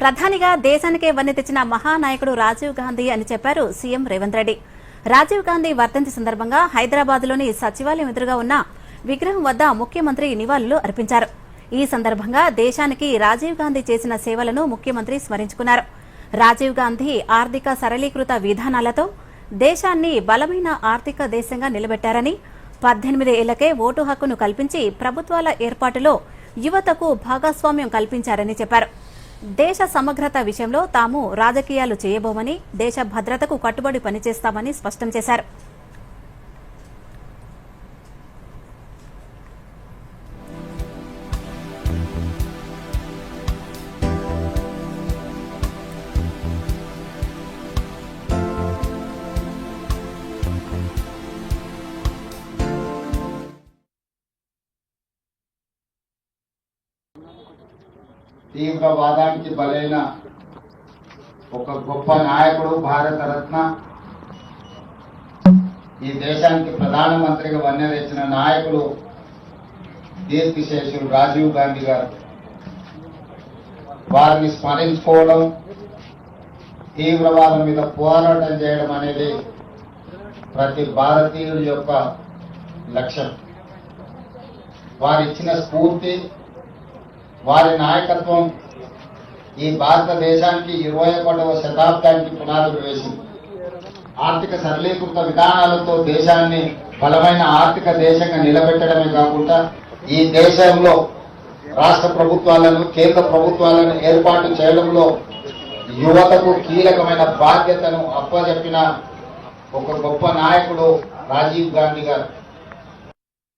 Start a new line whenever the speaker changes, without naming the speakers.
ప్రధానిగా దేశానికే వన్నె తెచ్చిన మహానాయకుడు రాజీవ్ గాంధీ అని చెప్పారు సీఎం రేవంత్ రెడ్డి. రాజీవ్ గాంధీ వర్ధంతి సందర్భంగా హైదరాబాద్లోని సచివాలయం ఎదురుగా ఉన్న విగ్రహం వద్ద ముఖ్యమంత్రి నివాళులు అర్పించారు. ఈ సందర్భంగా దేశానికి రాజీవ్ గాంధీ చేసిన సేవలను ముఖ్యమంత్రి స్మరించుకున్నారు. రాజీవ్ గాంధీ ఆర్థిక సరళీకృత విధానాలతో దేశాన్ని బలమైన ఆర్థిక దేశంగా నిలబెట్టారని, 18 ఏళ్లకే ఓటు హక్కును కల్పించి ప్రభుత్వాల ఏర్పాటులో యువతకు భాగస్వామ్యం కల్పించారని చెప్పారు. దేశ సమగ్రత విషయంలో తాము రాజకీయాలు చేయబోమని, దేశ భద్రతకు కట్టుబడి పనిచేస్తామని స్పష్టం చేశారు.
తీవ్రవాదానికి బలైన ఒక గొప్ప నాయకుడు, భారత రత్న, ఈ దేశానికి ప్రధానమంత్రిగా వన్నె తెచ్చిన నాయకుడు కీర్తిశేషులు రాజీవ్ గాంధీ గారు. వారిని స్మరించుకోవడం, తీవ్రవాదం మీద పోరాటం చేయడం అనేది ప్రతి భారతీయుడి యొక్క లక్ష్యం. వారిచ్చిన స్ఫూర్తి, వారి నాయకత్వం ఈ భారతదేశానికి 21వ శతాబ్దానికి పునాదులు వేసింది. ఆర్థిక సరళీకృత విధానాలతో దేశాన్ని బలమైన ఆర్థిక దేశంగా నిలబెట్టడమే కాకుండా ఈ దేశంలో రాష్ట్ర ప్రభుత్వాలను, కేంద్ర ప్రభుత్వాలను ఏర్పాటు చేయడంలో యువతకు కీలకమైన బాధ్యతను అప్పజెప్పిన ఒక గొప్ప నాయకుడు రాజీవ్ గాంధీ గారు.